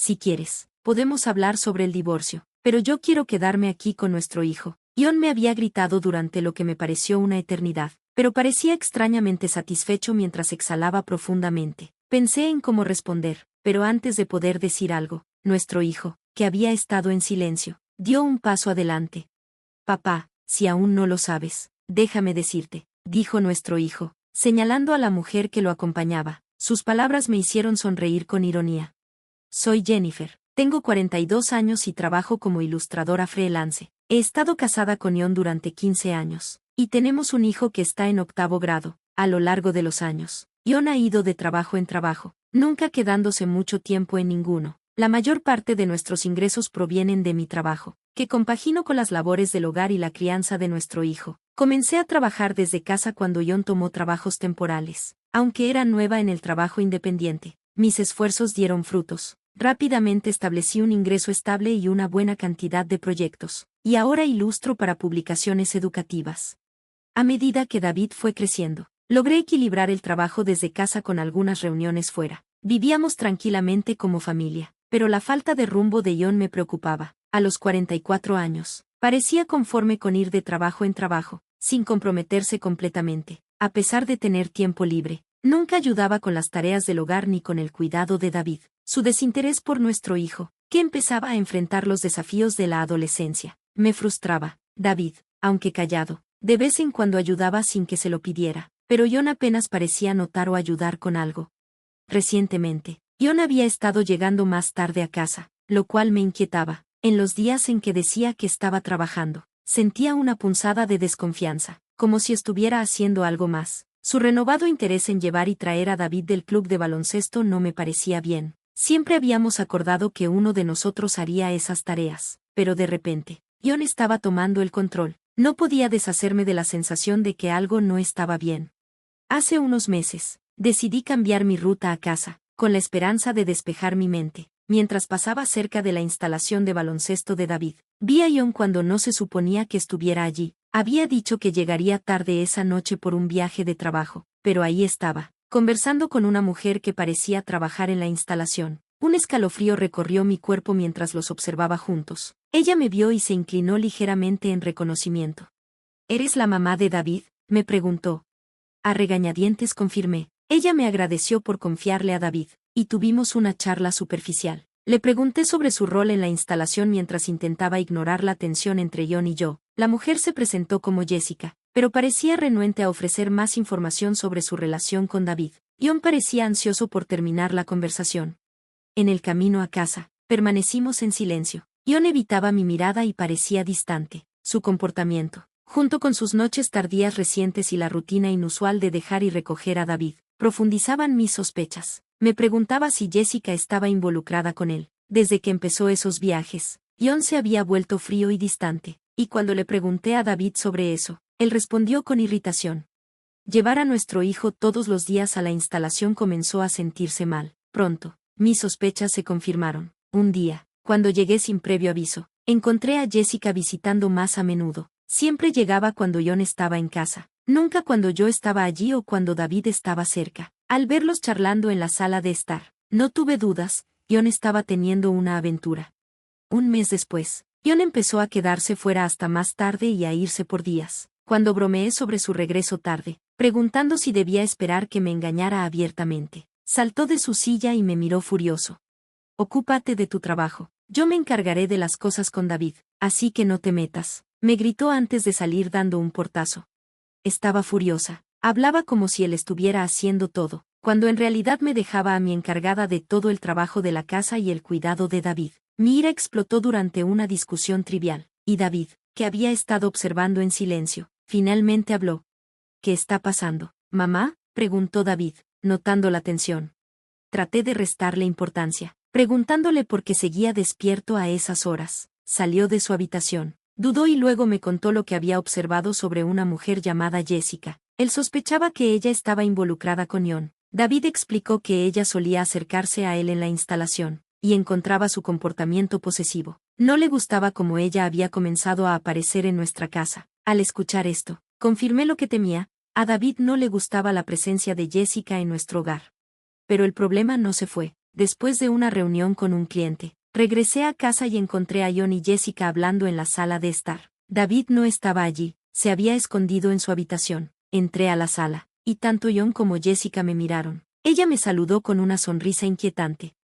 si quieres, podemos hablar sobre el divorcio, pero yo quiero quedarme aquí con nuestro hijo. Ion me había gritado durante lo que me pareció una eternidad, pero parecía extrañamente satisfecho mientras exhalaba profundamente. Pensé en cómo responder, pero antes de poder decir algo, nuestro hijo, que había estado en silencio, dio un paso adelante. Papá, si aún no lo sabes, déjame decirte, dijo nuestro hijo, señalando a la mujer que lo acompañaba. Sus palabras me hicieron sonreír con ironía. Soy Jennifer, tengo 42 años y trabajo como ilustradora freelance. He estado casada con Ion durante 15 años, y tenemos un hijo que está en 8º grado. A lo largo de los años, Ion ha ido de trabajo en trabajo, nunca quedándose mucho tiempo en ninguno. La mayor parte de nuestros ingresos provienen de mi trabajo, que compagino con las labores del hogar y la crianza de nuestro hijo. Comencé a trabajar desde casa cuando Ion tomó trabajos temporales. Aunque era nueva en el trabajo independiente, mis esfuerzos dieron frutos. Rápidamente establecí un ingreso estable y una buena cantidad de proyectos, y ahora ilustro para publicaciones educativas. A medida que David fue creciendo, logré equilibrar el trabajo desde casa con algunas reuniones fuera. Vivíamos tranquilamente como familia, pero la falta de rumbo de Ion me preocupaba. A los 44 años, parecía conforme con ir de trabajo en trabajo, sin comprometerse completamente. A pesar de tener tiempo libre, nunca ayudaba con las tareas del hogar ni con el cuidado de David. Su desinterés por nuestro hijo, que empezaba a enfrentar los desafíos de la adolescencia, me frustraba. David, aunque callado, de vez en cuando ayudaba sin que se lo pidiera, pero Ion apenas parecía notar o ayudar con algo. Recientemente, Ion había estado llegando más tarde a casa, lo cual me inquietaba. En los días en que decía que estaba trabajando, sentía una punzada de desconfianza, como si estuviera haciendo algo más. Su renovado interés en llevar y traer a David del club de baloncesto no me parecía bien. Siempre habíamos acordado que uno de nosotros haría esas tareas, pero de repente, Ion estaba tomando el control. No podía deshacerme de la sensación de que algo no estaba bien. Hace unos meses, decidí cambiar mi ruta a casa, con la esperanza de despejar mi mente. Mientras pasaba cerca de la instalación de baloncesto de David, vi a Ion cuando no se suponía que estuviera allí. Había dicho que llegaría tarde esa noche por un viaje de trabajo, pero ahí estaba, conversando con una mujer que parecía trabajar en la instalación. Un escalofrío recorrió mi cuerpo mientras los observaba juntos. Ella me vio y se inclinó ligeramente en reconocimiento. ¿Eres la mamá de David?, me preguntó. A regañadientes confirmé. Ella me agradeció por confiarle a David, y tuvimos una charla superficial. Le pregunté sobre su rol en la instalación mientras intentaba ignorar la tensión entre Ion y yo. La mujer se presentó como Jessica, pero parecía renuente a ofrecer más información sobre su relación con David. Ion parecía ansioso por terminar la conversación. En el camino a casa, permanecimos en silencio. Ion evitaba mi mirada y parecía distante. Su comportamiento, junto con sus noches tardías recientes y la rutina inusual de dejar y recoger a David, profundizaban mis sospechas. Me preguntaba si Jessica estaba involucrada con él. Desde que empezó esos viajes, Ion se había vuelto frío y distante, y cuando le pregunté a David sobre eso, él respondió con irritación. Llevar a nuestro hijo todos los días a la instalación comenzó a sentirse mal. Pronto, mis sospechas se confirmaron. Un día, cuando llegué sin previo aviso, encontré a Jessica visitando más a menudo. Siempre llegaba cuando Ion estaba en casa, nunca cuando yo estaba allí o cuando David estaba cerca. Al verlos charlando en la sala de estar, no tuve dudas, Ion estaba teniendo una aventura. Un mes después, Ion empezó a quedarse fuera hasta más tarde y a irse por días. Cuando bromeé sobre su regreso tarde, preguntando si debía esperar que me engañara abiertamente, saltó de su silla y me miró furioso. Ocúpate de tu trabajo, yo me encargaré de las cosas con David, así que no te metas, me gritó antes de salir dando un portazo. Estaba furiosa, hablaba como si él estuviera haciendo todo, cuando en realidad me dejaba a mí encargada de todo el trabajo de la casa y el cuidado de David. Mi ira explotó durante una discusión trivial, y David, que había estado observando en silencio, finalmente habló. ¿Qué está pasando, mamá?, preguntó David, notando la tensión. Traté de restarle importancia, preguntándole por qué seguía despierto a esas horas. Salió de su habitación, dudó y luego me contó lo que había observado sobre una mujer llamada Jessica. Él sospechaba que ella estaba involucrada con Ion. David explicó que ella solía acercarse a él en la instalación, y encontraba su comportamiento posesivo. No le gustaba cómo ella había comenzado a aparecer en nuestra casa. Al escuchar esto, confirmé lo que temía, a David no le gustaba la presencia de Jessica en nuestro hogar. Pero el problema no se fue. después de una reunión con un cliente. Regresé a casa y encontré a John y Jessica hablando en la sala de estar. David no estaba allí, se había escondido en su habitación. Entré a la sala, y tanto John como Jessica me miraron. Ella me saludó con una sonrisa inquietante.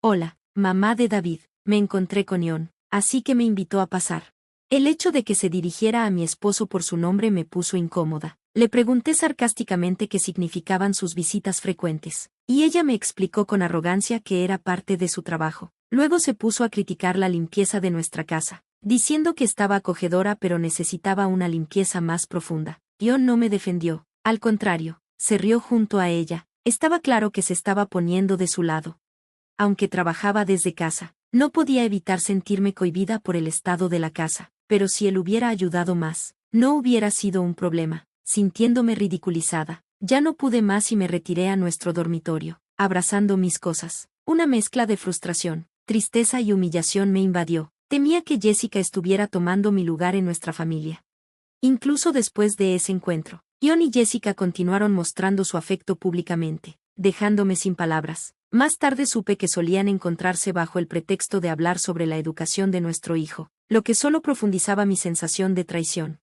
Hola, mamá de David. Me encontré con John, así que me invitó a pasar. El hecho de que se dirigiera a mi esposo por su nombre me puso incómoda. Le pregunté sarcásticamente qué significaban sus visitas frecuentes, y ella me explicó con arrogancia que era parte de su trabajo. Luego se puso a criticar la limpieza de nuestra casa, diciendo que estaba acogedora pero necesitaba una limpieza más profunda. John no me defendió, al contrario, se rió junto a ella. Estaba claro que se estaba poniendo de su lado. Aunque trabajaba desde casa, no podía evitar sentirme cohibida por el estado de la casa, pero si él hubiera ayudado más, no hubiera sido un problema. Sintiéndome ridiculizada, ya no pude más y me retiré a nuestro dormitorio, abrazando mis cosas. Una mezcla de frustración, tristeza y humillación me invadió. Temía que Jessica estuviera tomando mi lugar en nuestra familia. Incluso después de ese encuentro, John y Jessica continuaron mostrando su afecto públicamente, dejándome sin palabras. Más tarde supe que solían encontrarse bajo el pretexto de hablar sobre la educación de nuestro hijo, lo que solo profundizaba mi sensación de traición.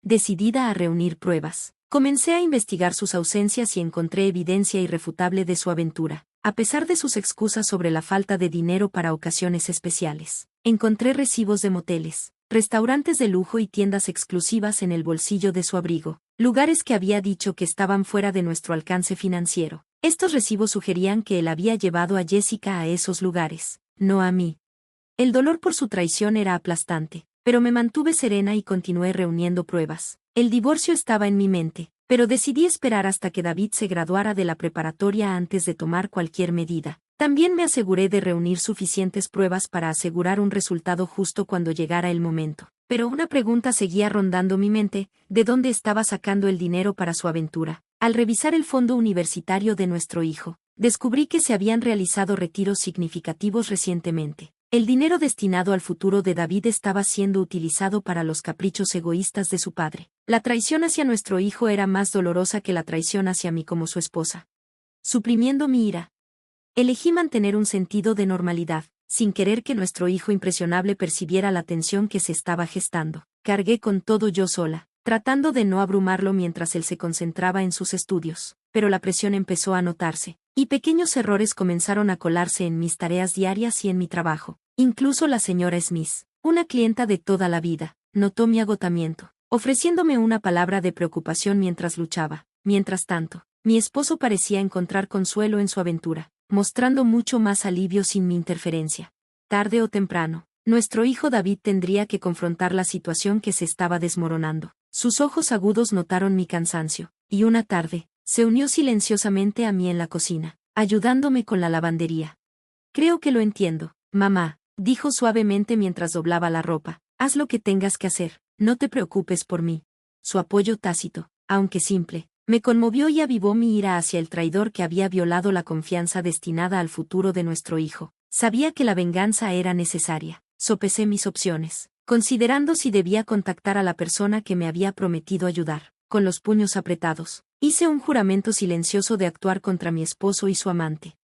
Decidida a reunir pruebas, comencé a investigar sus ausencias y encontré evidencia irrefutable de su aventura. A pesar de sus excusas sobre la falta de dinero para ocasiones especiales, encontré recibos de moteles, restaurantes de lujo y tiendas exclusivas en el bolsillo de su abrigo, lugares que había dicho que estaban fuera de nuestro alcance financiero. Estos recibos sugerían que él había llevado a Jessica a esos lugares, no a mí. El dolor por su traición era aplastante, pero me mantuve serena y continué reuniendo pruebas. El divorcio estaba en mi mente, pero decidí esperar hasta que David se graduara de la preparatoria antes de tomar cualquier medida. También me aseguré de reunir suficientes pruebas para asegurar un resultado justo cuando llegara el momento. Pero una pregunta seguía rondando mi mente: ¿de dónde estaba sacando el dinero para su aventura? Al revisar el fondo universitario de nuestro hijo, descubrí que se habían realizado retiros significativos recientemente. El dinero destinado al futuro de David estaba siendo utilizado para los caprichos egoístas de su padre. La traición hacia nuestro hijo era más dolorosa que la traición hacia mí como su esposa. Suprimiendo mi ira, elegí mantener un sentido de normalidad, sin querer que nuestro hijo impresionable percibiera la tensión que se estaba gestando. Cargué con todo yo sola, tratando de no abrumarlo mientras él se concentraba en sus estudios, pero la presión empezó a notarse, y pequeños errores comenzaron a colarse en mis tareas diarias y en mi trabajo. Incluso la señora Smith, una clienta de toda la vida, notó mi agotamiento, ofreciéndome una palabra de preocupación mientras luchaba. Mientras tanto, mi esposo parecía encontrar consuelo en su aventura, mostrando mucho más alivio sin mi interferencia. Tarde o temprano, nuestro hijo David tendría que confrontar la situación que se estaba desmoronando. Sus ojos agudos notaron mi cansancio, y una tarde, se unió silenciosamente a mí en la cocina, ayudándome con la lavandería. Creo que lo entiendo, mamá, dijo suavemente mientras doblaba la ropa. Haz lo que tengas que hacer, no te preocupes por mí. Su apoyo tácito, aunque simple, me conmovió y avivó mi ira hacia el traidor que había violado la confianza destinada al futuro de nuestro hijo. Sabía que la venganza era necesaria. Sopesé mis opciones, considerando si debía contactar a la persona que me había prometido ayudar. Con los puños apretados, hice un juramento silencioso de actuar contra mi esposo y su amante.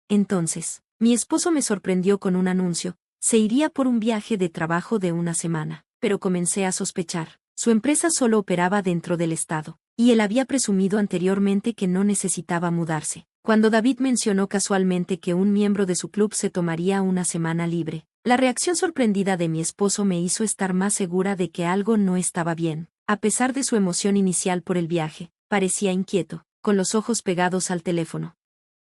Entonces, mi esposo me sorprendió con un anuncio: se iría por un viaje de trabajo de una semana, pero comencé a sospechar. Su empresa solo operaba dentro del estado, y él había presumido anteriormente que no necesitaba mudarse. Cuando David mencionó casualmente que un miembro de su club se tomaría una semana libre, la reacción sorprendida de mi esposo me hizo estar más segura de que algo no estaba bien. A pesar de su emoción inicial por el viaje, parecía inquieto, con los ojos pegados al teléfono.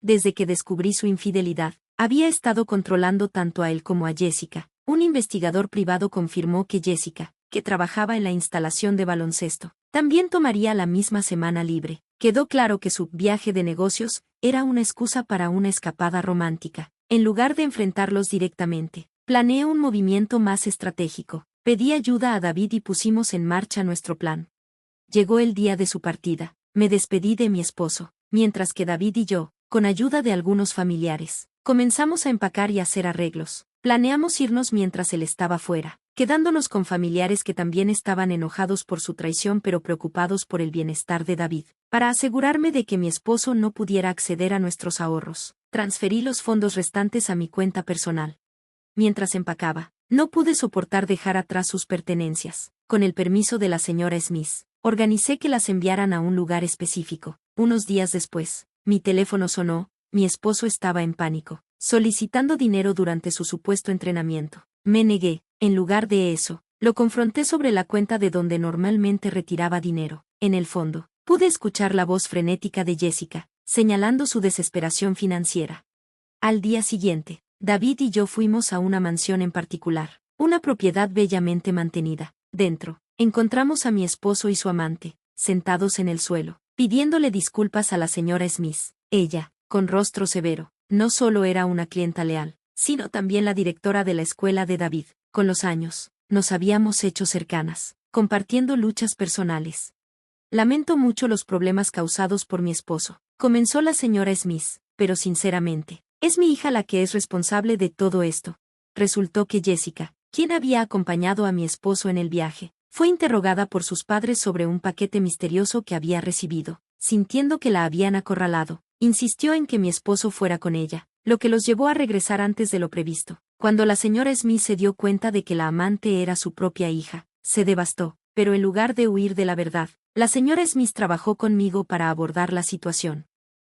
Desde que descubrí su infidelidad, había estado controlando tanto a él como a Jessica. Un investigador privado confirmó que Jessica, que trabajaba en la instalación de baloncesto, también tomaría la misma semana libre. Quedó claro que su viaje de negocios era una excusa para una escapada romántica. En lugar de enfrentarlos directamente, planeé un movimiento más estratégico. Pedí ayuda a David y pusimos en marcha nuestro plan. Llegó el día de su partida. Me despedí de mi esposo, mientras que David y yo, con ayuda de algunos familiares, comenzamos a empacar y hacer arreglos. Planeamos irnos mientras él estaba fuera. quedándonos con familiares que también estaban enojados por su traición pero preocupados por el bienestar de David. Para asegurarme de que mi esposo no pudiera acceder a nuestros ahorros, transferí los fondos restantes a mi cuenta personal. Mientras empacaba, no pude soportar dejar atrás sus pertenencias. Con el permiso de la señora Smith, organicé que las enviaran a un lugar específico. Unos días después, mi teléfono sonó, mi esposo estaba en pánico, solicitando dinero durante su supuesto entrenamiento. Me negué. En lugar de eso, lo confronté sobre la cuenta de donde normalmente retiraba dinero. En el fondo, pude escuchar la voz frenética de Jessica, señalando su desesperación financiera. Al día siguiente, David y yo fuimos a una mansión en particular, una propiedad bellamente mantenida. Dentro, encontramos a mi esposo y su amante, sentados en el suelo, pidiéndole disculpas a la señora Smith. Ella, con rostro severo, no solo era una clienta leal, sino también la directora de la escuela de David. Con los años, nos habíamos hecho cercanas, compartiendo luchas personales. Lamento mucho los problemas causados por mi esposo, comenzó la señora Smith, pero sinceramente, es mi hija la que es responsable de todo esto. Resultó que Jessica, quien había acompañado a mi esposo en el viaje, fue interrogada por sus padres sobre un paquete misterioso que había recibido. Sintiendo que la habían acorralado, insistió en que mi esposo fuera con ella, lo que los llevó a regresar antes de lo previsto. Cuando la señora Smith se dio cuenta de que la amante era su propia hija, se devastó, pero en lugar de huir de la verdad, la señora Smith trabajó conmigo para abordar la situación.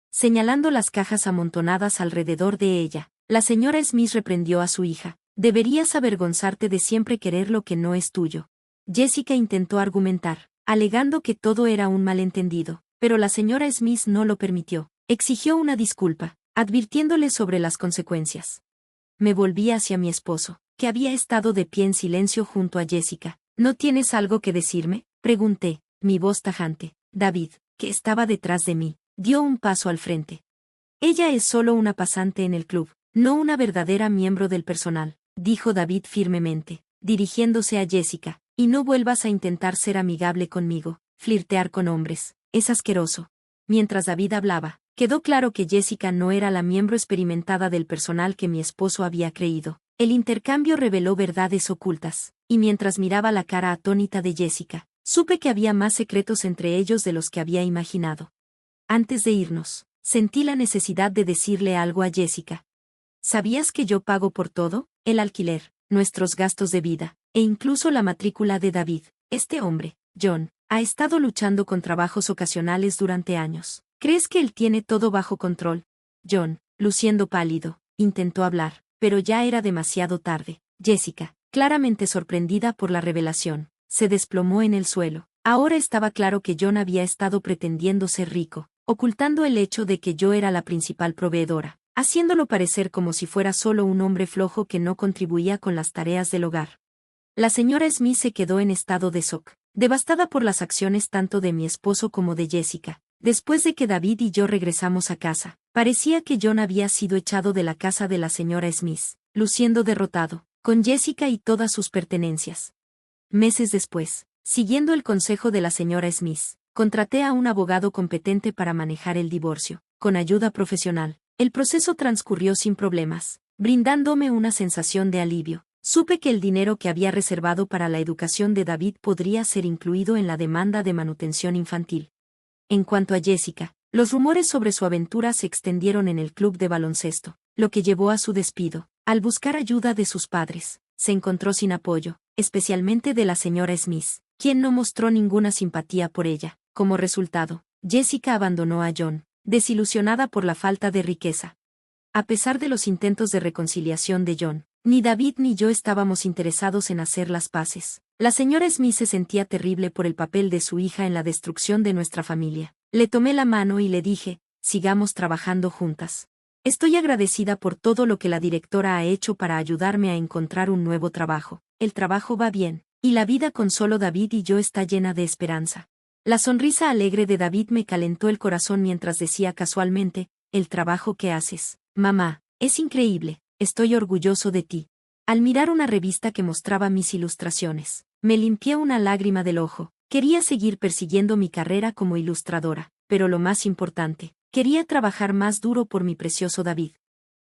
Señalando las cajas amontonadas alrededor de ella, la señora Smith reprendió a su hija: deberías avergonzarte de siempre querer lo que no es tuyo. Jessica intentó argumentar, alegando que todo era un malentendido, pero la señora Smith no lo permitió. Exigió una disculpa, advirtiéndole sobre las consecuencias. Me volví hacia mi esposo, que había estado de pie en silencio junto a Jessica. ¿No tienes algo que decirme?, pregunté, mi voz tajante. David, que estaba detrás de mí, dio un paso al frente. Ella es solo una pasante en el club, no una verdadera miembro del personal, dijo David firmemente, dirigiéndose a Jessica, y no vuelvas a intentar ser amigable conmigo. Flirtear con hombres, es asqueroso. Mientras David hablaba, quedó claro que Jessica no era la miembro experimentada del personal que mi esposo había creído. El intercambio reveló verdades ocultas, y mientras miraba la cara atónita de Jessica, supe que había más secretos entre ellos de los que había imaginado. Antes de irnos, sentí la necesidad de decirle algo a Jessica. ¿Sabías que yo pago por todo? El alquiler, nuestros gastos de vida, e incluso la matrícula de David. Este hombre, John, ha estado luchando con trabajos ocasionales durante años. ¿Crees que él tiene todo bajo control? John, luciendo pálido, intentó hablar, pero ya era demasiado tarde. Jessica, claramente sorprendida por la revelación, se desplomó en el suelo. Ahora estaba claro que John había estado pretendiendo ser rico, ocultando el hecho de que yo era la principal proveedora, haciéndolo parecer como si fuera solo un hombre flojo que no contribuía con las tareas del hogar. La señora Smith se quedó en estado de shock, devastada por las acciones tanto de mi esposo como de Jessica. Después de que David y yo regresamos a casa, parecía que John había sido echado de la casa de la señora Smith, luciendo derrotado, con Jessica y todas sus pertenencias. Meses después, siguiendo el consejo de la señora Smith, contraté a un abogado competente para manejar el divorcio. Con ayuda profesional, el proceso transcurrió sin problemas, brindándome una sensación de alivio. Supe que el dinero que había reservado para la educación de David podría ser incluido en la demanda de manutención infantil. En cuanto a Jessica, los rumores sobre su aventura se extendieron en el club de baloncesto, lo que llevó a su despido. Al buscar ayuda de sus padres, se encontró sin apoyo, especialmente de la señora Smith, quien no mostró ninguna simpatía por ella. Como resultado, Jessica abandonó a John, desilusionada por la falta de riqueza. A pesar de los intentos de reconciliación de John, ni David ni yo estábamos interesados en hacer las paces. La señora Smith se sentía terrible por el papel de su hija en la destrucción de nuestra familia. Le tomé la mano y le dije: sigamos trabajando juntas. Estoy agradecida por todo lo que la directora ha hecho para ayudarme a encontrar un nuevo trabajo. El trabajo va bien, y la vida con solo David y yo está llena de esperanza. La sonrisa alegre de David me calentó el corazón mientras decía casualmente: el trabajo que haces, mamá, es increíble, estoy orgulloso de ti. Al mirar una revista que mostraba mis ilustraciones, me limpié una lágrima del ojo. Quería seguir persiguiendo mi carrera como ilustradora, pero lo más importante, quería trabajar más duro por mi precioso David.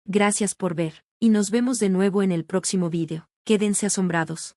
Gracias por ver, y nos vemos de nuevo en el próximo vídeo. Quédense asombrados.